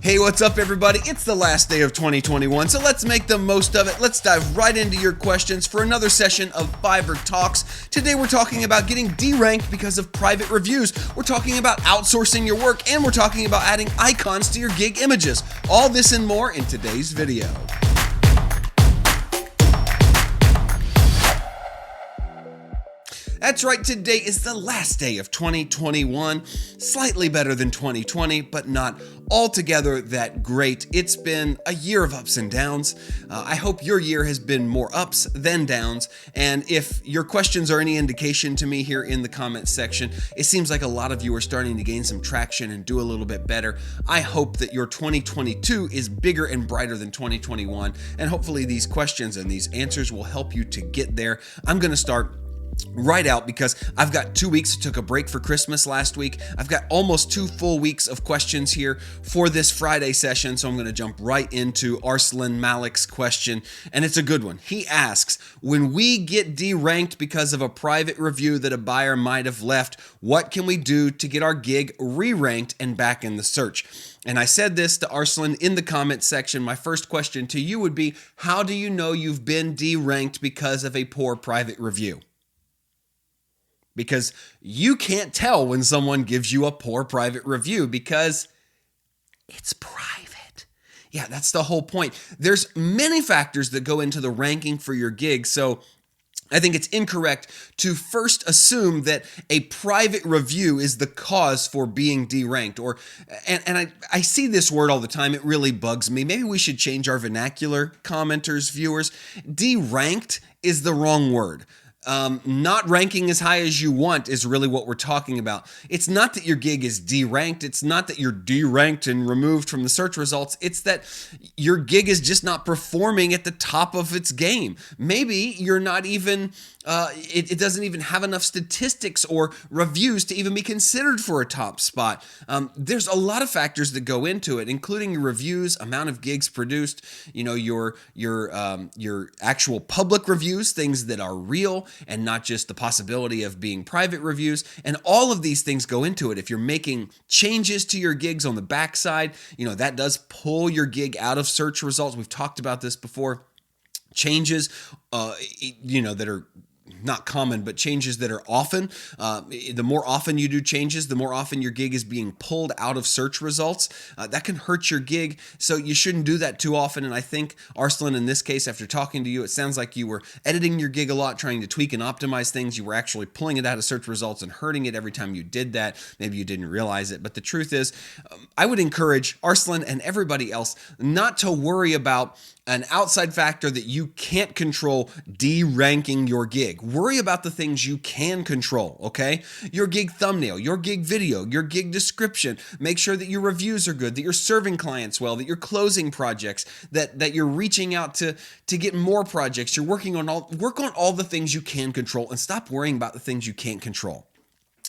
Hey, what's up everybody? It's the last day of 2021, so let's make the most of it. Let's dive right into your questions for another session of Fiverr Talks. Today we're talking about getting deranked because of private reviews. We're talking about outsourcing your work, and we're talking about adding icons to your gig images. All this and more in today's video. That's right, today is the last day of 2021, slightly better than 2020, but not altogether that great. It's been a year of ups and downs. I hope your year has been more ups than downs, and if your questions are any indication to me here in the comments section, it seems like a lot of you are starting to gain some traction and do a little bit better. I hope that your 2022 is bigger and brighter than 2021, and hopefully these questions and these answers will help you to get there. I'm going to start right out because I've got 2 weeks. I took a break for Christmas last week. I've got almost 2 full weeks of questions here for this Friday session, so I'm going to jump right into Arslan Malik's question, and it's a good one. He asks, when we get deranked because of a private review that a buyer might have left, what can we do to get our gig re-ranked and back in the search? And I said this to Arslan in the comments section. My first question to you would be, how do you know you've been deranked because of a poor private review? Because you can't tell when someone gives you a poor private review because it's private. Yeah, that's the whole point. There's many factors that go into the ranking for your gig, so I think it's incorrect to first assume that a private review is the cause for being deranked. I see this word all the time. It really bugs me. Maybe we should change our vernacular, commenters, viewers. Deranked is the wrong word. Not ranking as high as you want is really what we're talking about. It's not that your gig is deranked. It's not that you're deranked and removed from the search results. It's that your gig is just not performing at the top of its game. Maybe you're not even, it doesn't even have enough statistics or reviews to even be considered for a top spot. There's a lot of factors that go into it, including your reviews, amount of gigs produced, your actual public reviews, things that are real, and not just the possibility of being private reviews. And all of these things go into it. If you're making changes to your gigs on the backside, that does pull your gig out of search results. We've talked about this before. Changes, that are not common, but changes that are often. The more often you do changes, the more often your gig is being pulled out of search results. That can hurt your gig, so you shouldn't do that too often. And I think, Arslan, in this case, after talking to you, it sounds like you were editing your gig a lot, trying to tweak and optimize things. You were actually pulling it out of search results and hurting it every time you did that. Maybe you didn't realize it, but the truth is, I would encourage Arslan and everybody else not to worry about an outside factor that you can't control deranking your gig. Worry about the things you can control, okay? Your gig thumbnail, your gig video, your gig description. Make sure that your reviews are good, that you're serving clients well, that you're closing projects, that you're reaching out to get more projects. You're work on all the things you can control, and stop worrying about the things you can't control.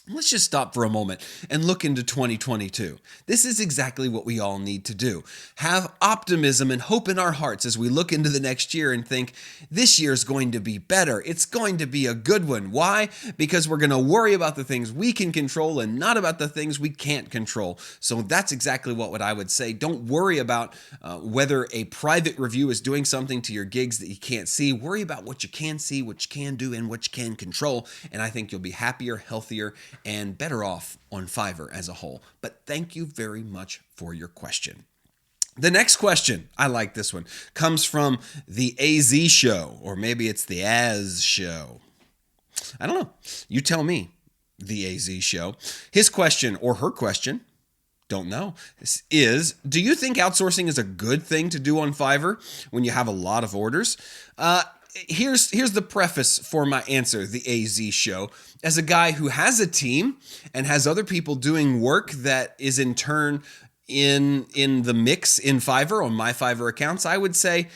Let's just stop for a moment and look into 2022. This is exactly what we all need to do. Have optimism and hope in our hearts as we look into the next year and think, this year is going to be better. It's going to be a good one. Why? Because we're going to worry about the things we can control and not about the things we can't control. So that's exactly what I would say. Don't worry about whether a private review is doing something to your gigs that you can't see. Worry about what you can see, what you can do, and what you can control. And I think you'll be happier, healthier, and better off on Fiverr as a whole. But thank you very much for your question. The next question, I like this one, comes from the AZ show, or maybe it's the AZ show. I don't know. You tell me, the AZ show. His question, or her question, don't know, is, do you think outsourcing is a good thing to do on Fiverr when you have a lot of orders? Here's the preface for my answer, the AZ show. As a guy who has a team and has other people doing work that is in turn in the mix in Fiverr on my Fiverr accounts, I would say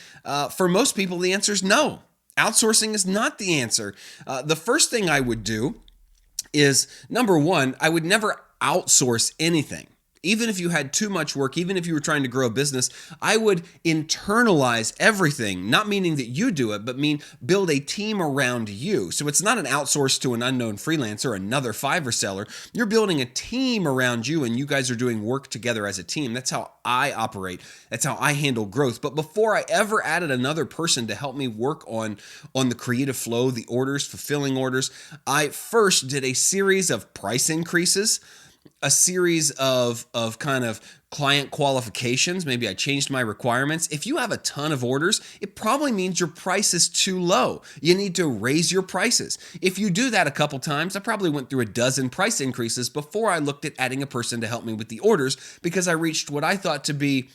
for most people the answer is no. Outsourcing is not the answer. The first thing I would do is, number one, I would never outsource anything. even if you had too much work, even if you were trying to grow a business, I would internalize everything, not meaning that you do it, but mean build a team around you. So it's not an outsource to an unknown freelancer, another Fiverr seller. You're building a team around you and you guys are doing work together as a team. That's how I operate. That's how I handle growth. But before I ever added another person to help me work on the creative flow, the orders, fulfilling orders, I first did a series of price increases, a series of kind of client qualifications. Maybe I changed my requirements. If you have a ton of orders, it probably means your price is too low. You need to raise your prices. If you do that a couple times, I probably went through a dozen price increases before I looked at adding a person to help me with the orders, because I reached what I thought to be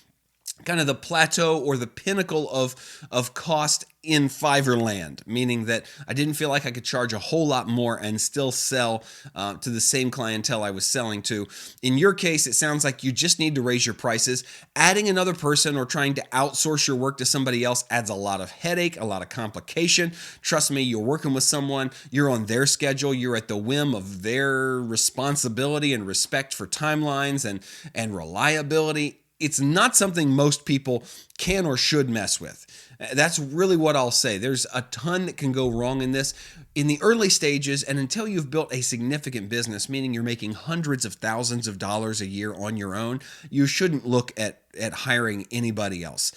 kind of the plateau or the pinnacle of cost in Fiverr land, meaning that I didn't feel like I could charge a whole lot more and still sell to the same clientele I was selling to. In your case, it sounds like you just need to raise your prices. Adding another person or trying to outsource your work to somebody else adds a lot of headache, a lot of complication. Trust me, you're working with someone, you're on their schedule, you're at the whim of their responsibility and respect for timelines and reliability. It's not something most people can or should mess with. That's really what I'll say. There's a ton that can go wrong in this. In the early stages, and until you've built a significant business, meaning you're making hundreds of thousands of dollars a year on your own, you shouldn't look at hiring anybody else.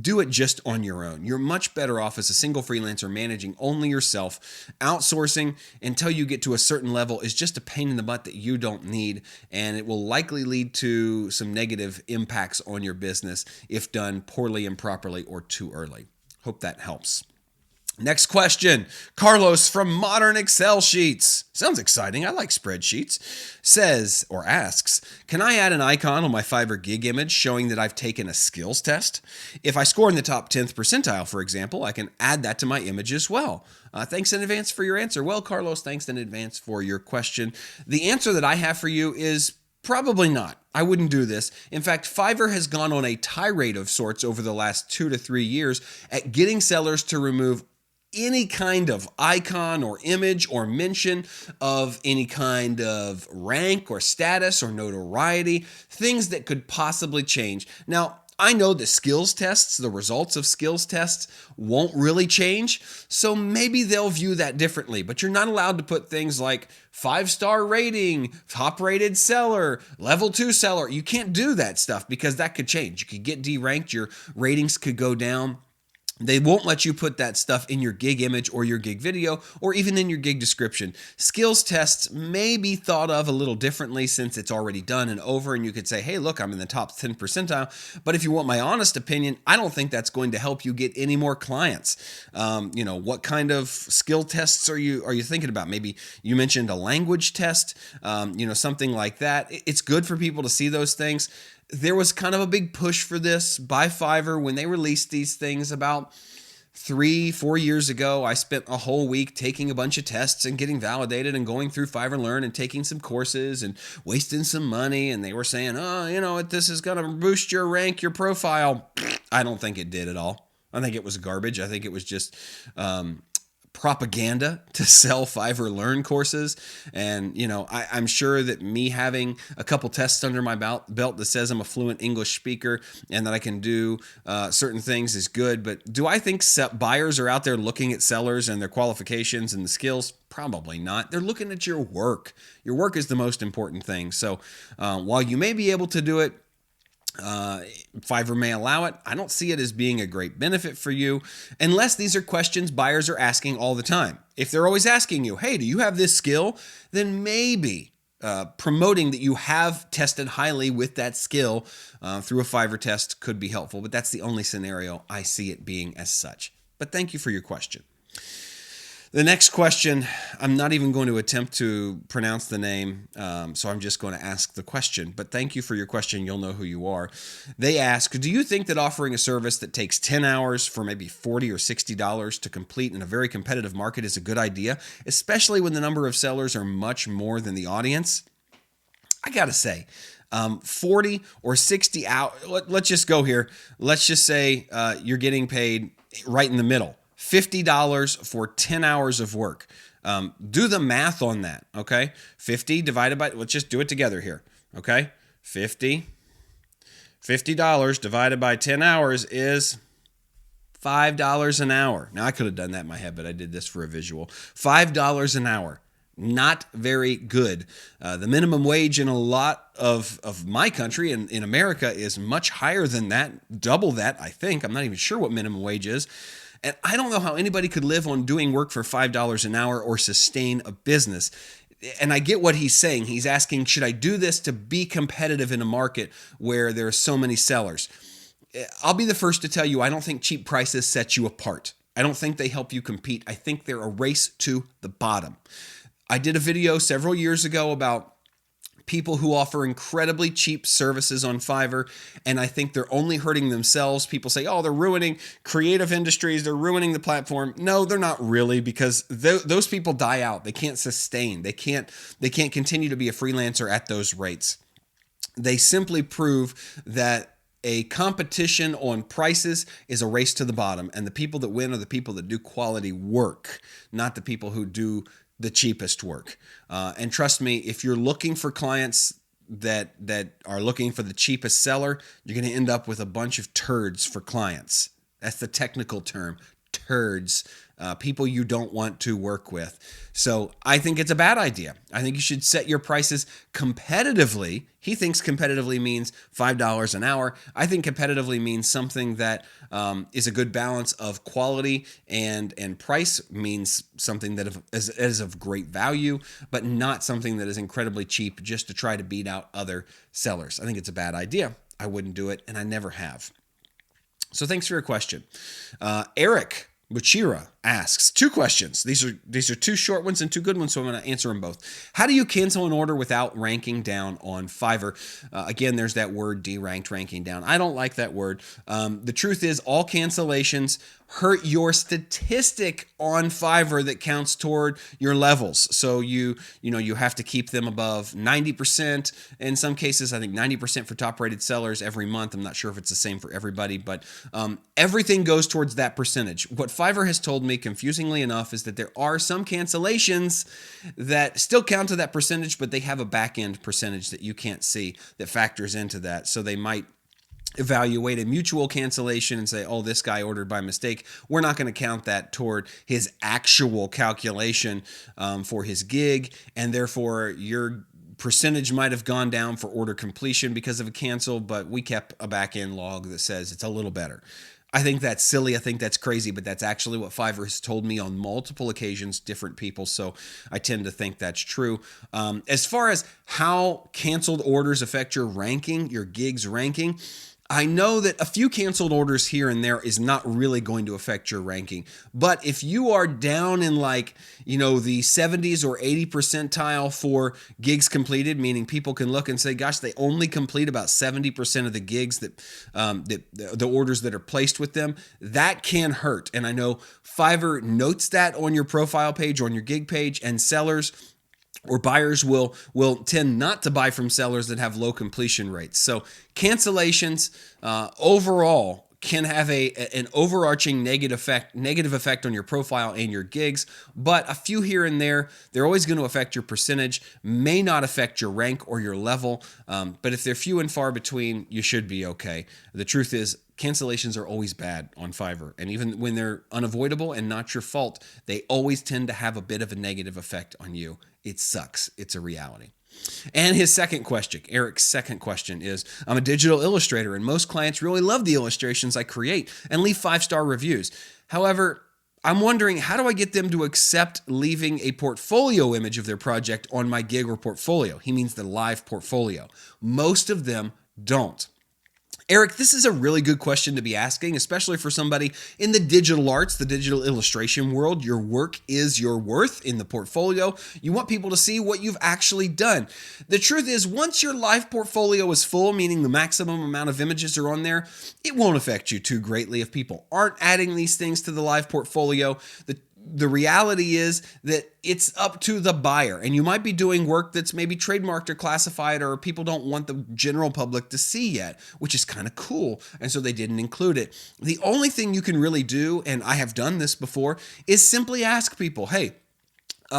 Do it just on your own. You're much better off as a single freelancer managing only yourself. Outsourcing until you get to a certain level is just a pain in the butt that you don't need, and it will likely lead to some negative impacts on your business if done poorly, improperly, or too early. Hope that helps. Next question, Carlos from Modern Excel Sheets. Sounds exciting. I like spreadsheets. Says or asks, can I add an icon on my Fiverr Gig image showing that I've taken a skills test? If I score in the top 10th percentile, for example, I can add that to my image as well. Thanks in advance for your answer. Well, Carlos, thanks in advance for your question. The answer that I have for you is probably not. I wouldn't do this. In fact, Fiverr has gone on a tirade of sorts over the last 2 to 3 years at getting sellers to remove any kind of icon or image or mention of any kind of rank or status or notoriety, things that could possibly change. Now, I know the skills tests, the results of skills tests won't really change, so maybe they'll view that differently, but you're not allowed to put things like 5-star rating, top rated seller, level 2 seller. You can't do that stuff because that could change. You could get deranked, your ratings could go down. They won't let you put that stuff in your gig image or your gig video or even in your gig description. Skills tests may be thought of a little differently since it's already done and over, and you could say, hey, look, I'm in the top 10 percentile. But if you want my honest opinion, I don't think that's going to help you get any more clients. What kind of skill tests are you thinking about? Maybe you mentioned a language test, something like that. It's good for people to see those things. There was kind of a big push for this by Fiverr when they released these things about 3-4 years ago. I spent a whole week taking a bunch of tests and getting validated and going through Fiverr Learn and taking some courses and wasting some money. And they were saying, this is going to boost your rank, your profile. I don't think it did at all. I think it was garbage. I think it was just propaganda to sell Fiverr Learn courses. And, I'm sure that me having a couple tests under my belt that says I'm a fluent English speaker and that I can do certain things is good. But do I think buyers are out there looking at sellers and their qualifications and the skills? Probably not. They're looking at your work. Your work is the most important thing. So while you may be able to do it, Fiverr may allow it, I don't see it as being a great benefit for you unless these are questions buyers are asking all the time. If they're always asking you, hey, do you have this skill? Then maybe promoting that you have tested highly with that skill through a Fiverr test could be helpful, but that's the only scenario I see it being as such. But thank you for your question. The next question, I'm not even going to attempt to pronounce the name, so I'm just going to ask the question. But thank you for your question. You'll know who you are. They ask, do you think that offering a service that takes 10 hours for maybe $40 or $60 to complete in a very competitive market is a good idea, especially when the number of sellers are much more than the audience? I got to say, 40 or 60 hours, let's just go here. Let's just say you're getting paid right in the middle. $50 for 10 hours of work. Do the math on that, okay? 50 divided by, let's just do it together here, okay? 50. $50 divided by 10 hours is $5 an hour. Now, I could have done that in my head, but I did this for a visual. $5 an hour. Not very good. The minimum wage in a lot of my country, in America, is much higher than that, double that, I think. I'm not even sure what minimum wage is. And I don't know how anybody could live on doing work for $5 an hour or sustain a business. And I get what he's saying. He's asking, should I do this to be competitive in a market where there are so many sellers? I'll be the first to tell you, I don't think cheap prices set you apart. I don't think they help you compete. I think they're a race to the bottom. I did a video several years ago about people who offer incredibly cheap services on Fiverr, and I think they're only hurting themselves. People say, oh, they're ruining creative industries, they're ruining the platform. No, they're not really, because those people die out. They can't sustain. They can't continue to be a freelancer at those rates. They simply prove that a competition on prices is a race to the bottom, and the people that win are the people that do quality work, not the people who do the cheapest work. And trust me, if you're looking for clients that are looking for the cheapest seller, you're going to end up with a bunch of turds for clients. That's the technical term, turds. People you don't want to work with. So I think it's a bad idea. I think you should set your prices competitively. He thinks competitively means $5 an hour. I think competitively means something that is a good balance of quality and price, means something that is of great value, but not something that is incredibly cheap just to try to beat out other sellers. I think it's a bad idea. I wouldn't do it, and I never have. So thanks for your question. Eric Buchira asks 2 questions. These are 2 short ones and 2 good ones, so I'm going to answer them both. How do you cancel an order without ranking down on Fiverr? Again, there's that word deranked, ranking down. I don't like that word. The truth is, all cancellations hurt your statistic on Fiverr that counts toward your levels. So you have to keep them above 90%. In some cases, I think 90% for top rated sellers every month. I'm not sure if it's the same for everybody, but everything goes towards that percentage. What Fiverr has told me, confusingly enough, is that there are some cancellations that still count to that percentage, but they have a back end percentage that you can't see that factors into that. So they might evaluate a mutual cancellation and say, oh, this guy ordered by mistake. We're not going to count that toward his actual calculation for his gig, and therefore your percentage might have gone down for order completion because of a cancel, but we kept a back-end log that says it's a little better. I think that's silly. I think that's crazy, but that's actually what Fiverr has told me on multiple occasions, different people. So I tend to think that's true. As far as how canceled orders affect your ranking, your gig's ranking, I know that a few canceled orders here and there is not really going to affect your ranking. But if you are down in the 70s or 80 percentile for gigs completed, meaning people can look and say, gosh, they only complete about 70% of the gigs that the orders that are placed with them, that can hurt. And I know Fiverr notes that on your profile page, on your gig page, and sellers or buyers will tend not to buy from sellers that have low completion rates. So cancellations overall can have an overarching negative effect on your profile and your gigs, but a few here and there, they're always going to affect your percentage, may not affect your rank or your level, but if they're few and far between, you should be okay. The truth is, cancellations are always bad on Fiverr, and even when they're unavoidable and not your fault, they always tend to have a bit of a negative effect on you. It sucks. It's a reality. And his second question, Eric's second question is, I'm a digital illustrator and most clients really love the illustrations I create and leave 5-star reviews. However, I'm wondering, how do I get them to accept leaving a portfolio image of their project on my gig or portfolio? He means the live portfolio. Most of them don't. Eric, this is a really good question to be asking, especially for somebody in the digital arts, the digital illustration world. Your work is your worth in the portfolio. You want people to see what you've actually done. The truth is, once your live portfolio is full, meaning the maximum amount of images are on there, it won't affect you too greatly if people aren't adding these things to the live portfolio. The reality is that it's up to the buyer, and you might be doing work that's maybe trademarked or classified, or people don't want the general public to see yet, which is kind of cool, and so they didn't include it. The only thing you can really do, and I have done this before, is simply ask people, hey,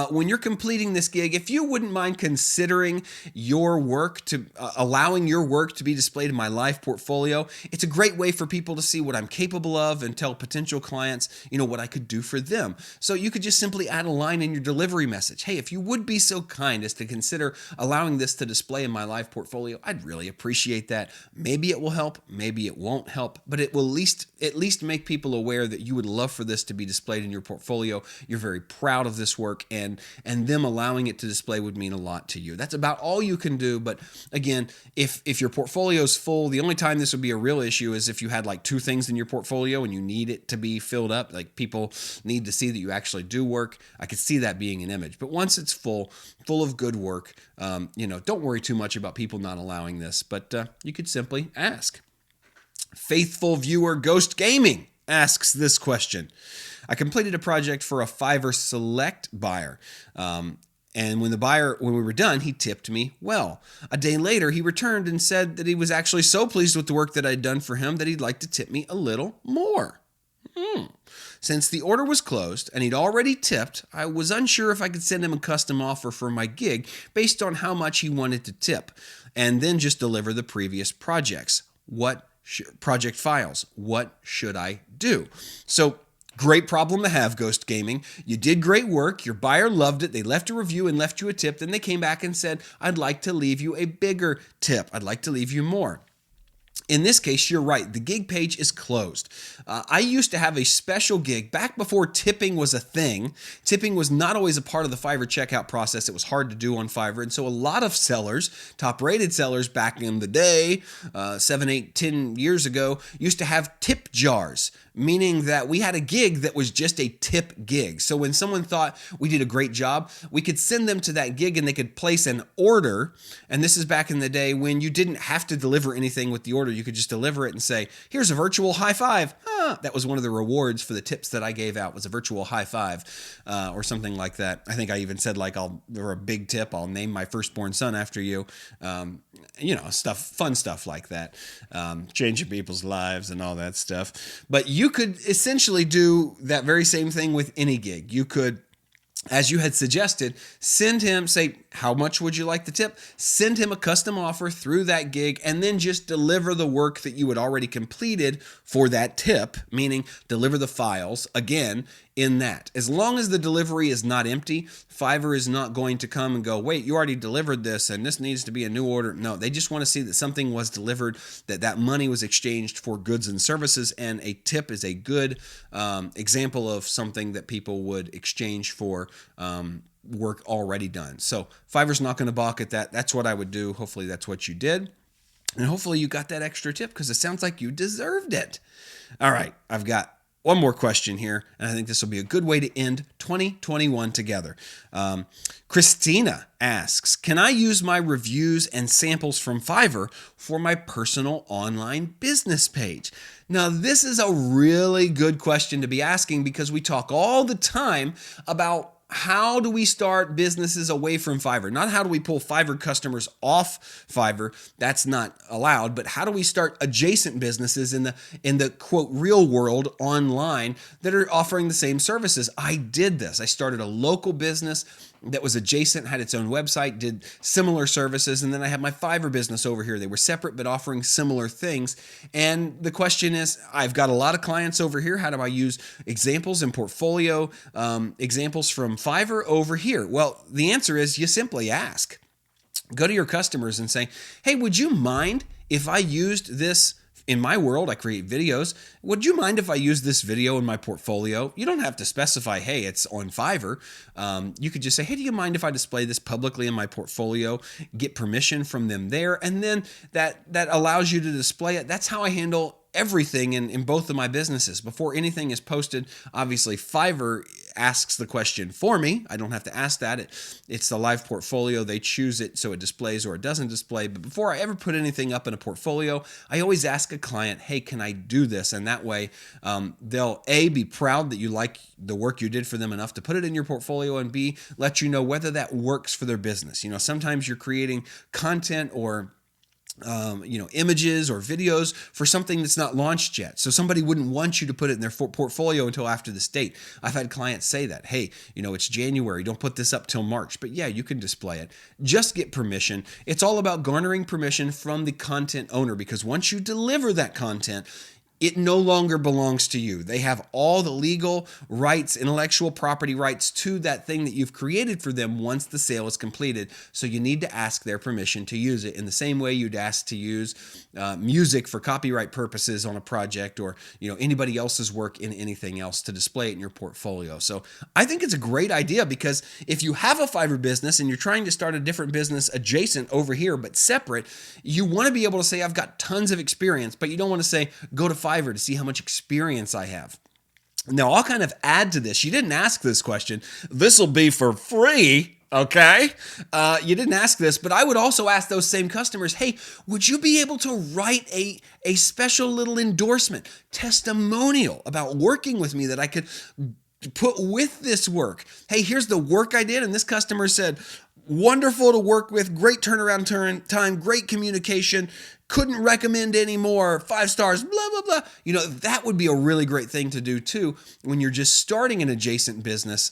When you're completing this gig, if you wouldn't mind considering your work to allowing your work to be displayed in my live portfolio, it's a great way for people to see what I'm capable of and tell potential clients, what I could do for them. So you could just simply add a line in your delivery message. Hey, if you would be so kind as to consider allowing this to display in my live portfolio, I'd really appreciate that. Maybe it will help, maybe it won't help, but it will at least make people aware that you would love for this to be displayed in your portfolio. You're very proud of this work, and them allowing it to display would mean a lot to you. That's about all you can do. But again, if your portfolio is full, the only time this would be a real issue is if you had like 2 things in your portfolio and you need it to be filled up. Like people need to see that you actually do work. I could see that being an image. But once it's full of good work, don't worry too much about people not allowing this. But you could simply ask. Faithful viewer Ghost Gaming asks this question. I completed a project for a Fiverr Select buyer. And when we were done, he tipped me well. A day later, he returned and said that he was actually so pleased with the work that I'd done for him that he'd like to tip me a little more. Since the order was closed and he'd already tipped, I was unsure if I could send him a custom offer for my gig based on how much he wanted to tip, and then just deliver the previous projects. Project files. What should I do? So, great problem to have, Ghost Gaming. You did great work. Your buyer loved it. They left a review and left you a tip. Then they came back and said, I'd like to leave you a bigger tip. I'd like to leave you more. In this case, you're right. The gig page is closed. I used to have a special gig back before tipping was a thing. Tipping was not always a part of the Fiverr checkout process. It was hard to do on Fiverr. And so a lot of sellers, top-rated sellers back in the day, 7, 8, 10 years ago, used to have tip jars, meaning that we had a gig that was just a tip gig. So when someone thought we did a great job, we could send them to that gig and they could place an order. And this is back in the day when you didn't have to deliver anything with the order. You could just deliver it and say, here's a virtual high five. That was one of the rewards for the tips that I gave out, was a virtual high five or something like that. I think I even said or a big tip, I'll name my firstborn son after you. Fun stuff like that. Changing people's lives and all that stuff. But you could essentially do that very same thing with any gig. You could, as you had suggested, send him, say, how much would you like the tip? Send him a custom offer through that gig and then just deliver the work that you had already completed for that tip, meaning deliver the files again in that. As long as the delivery is not empty, Fiverr is not going to come and go, wait, you already delivered this and this needs to be a new order. No, they just want to see that something was delivered, that money was exchanged for goods and services, and a tip is a good example of something that people would exchange for work already done. So Fiverr's not going to balk at that. That's what I would do. Hopefully that's what you did. And hopefully you got that extra tip because it sounds like you deserved it. All right, I've got one more question here, and I think this will be a good way to end 2021 together. Christina asks, can I use my reviews and samples from Fiverr for my personal online business page? Now, this is a really good question to be asking because we talk all the time about how do we start businesses away from Fiverr? Not how do we pull Fiverr customers off Fiverr? That's not allowed. But how do we start adjacent businesses in the quote real world online that are offering the same services? I did this. I started a local business that was adjacent, had its own website, did similar services, and then I had my Fiverr business over here. They were separate but offering similar things. And the question is, I've got a lot of clients over here. How do I use examples and portfolio examples from Fiverr over here? Well, the answer is you simply ask. Go to your customers and say, hey, would you mind if I used this? In my world, I create videos. Would you mind if I use this video in my portfolio? You don't have to specify, hey, it's on Fiverr. You could just say, hey, do you mind if I display this publicly in my portfolio? Get permission from them there. And then that allows you to display it. That's how I handle everything in both of my businesses. Before anything is posted, obviously Fiverr asks the question for me. I don't have to ask that. It's the live portfolio. They choose it so it displays or it doesn't display. But before I ever put anything up in a portfolio, I always ask a client, hey, can I do this? And that way they'll A, be proud that you like the work you did for them enough to put it in your portfolio, and B, let you know whether that works for their business. Sometimes you're creating content or images or videos for something that's not launched yet. So somebody wouldn't want you to put it in their portfolio until after this date. I've had clients say that, hey, it's January, don't put this up till March. But yeah, you can display it. Just get permission. It's all about garnering permission from the content owner, because once you deliver that content, it no longer belongs to you. They have all the legal rights, intellectual property rights to that thing that you've created for them once the sale is completed. So you need to ask their permission to use it in the same way you'd ask to use music for copyright purposes on a project, or anybody else's work in anything else, to display it in your portfolio. So I think it's a great idea, because if you have a Fiverr business and you're trying to start a different business adjacent over here but separate, you want to be able to say, I've got tons of experience, but you don't want to say, go to Fiverr to see how much experience I have. Now, I'll kind of add to this. You didn't ask this question. This will be for free. Okay. You didn't ask this, but I would also ask those same customers, hey, would you be able to write a special little endorsement, testimonial about working with me that I could put with this work? Hey, here's the work I did, and this customer said, wonderful to work with, great turnaround time, great communication, couldn't recommend any more, 5 stars, blah, blah, blah. That would be a really great thing to do too when you're just starting an adjacent business.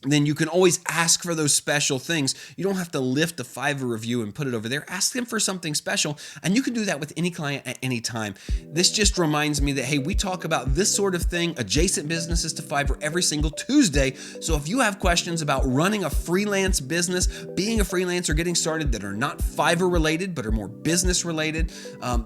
Then you can always ask for those special things. You don't have to lift a Fiverr review and put it over there. Ask them for something special, and you can do that with any client at any time. This just reminds me that, hey, we talk about this sort of thing, adjacent businesses to Fiverr, every single Tuesday. So if you have questions about running a freelance business, being a freelancer, getting started, that are not Fiverr related but are more business related,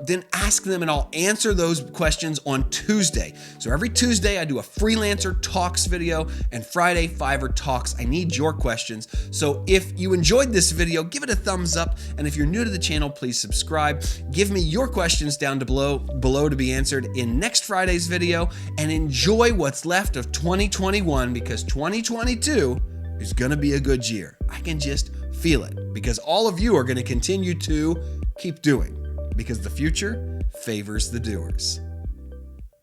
then ask them, and I'll answer those questions on Tuesday. So every Tuesday I do a freelancer talks video, and Friday Fiverr talks. I need your questions. So if you enjoyed this video, give it a thumbs up. And if you're new to the channel, please subscribe. Give me your questions down below to be answered in next Friday's video. And enjoy what's left of 2021, because 2022 is going to be a good year. I can just feel it, because all of you are going to continue to keep doing, because the future favors the doers.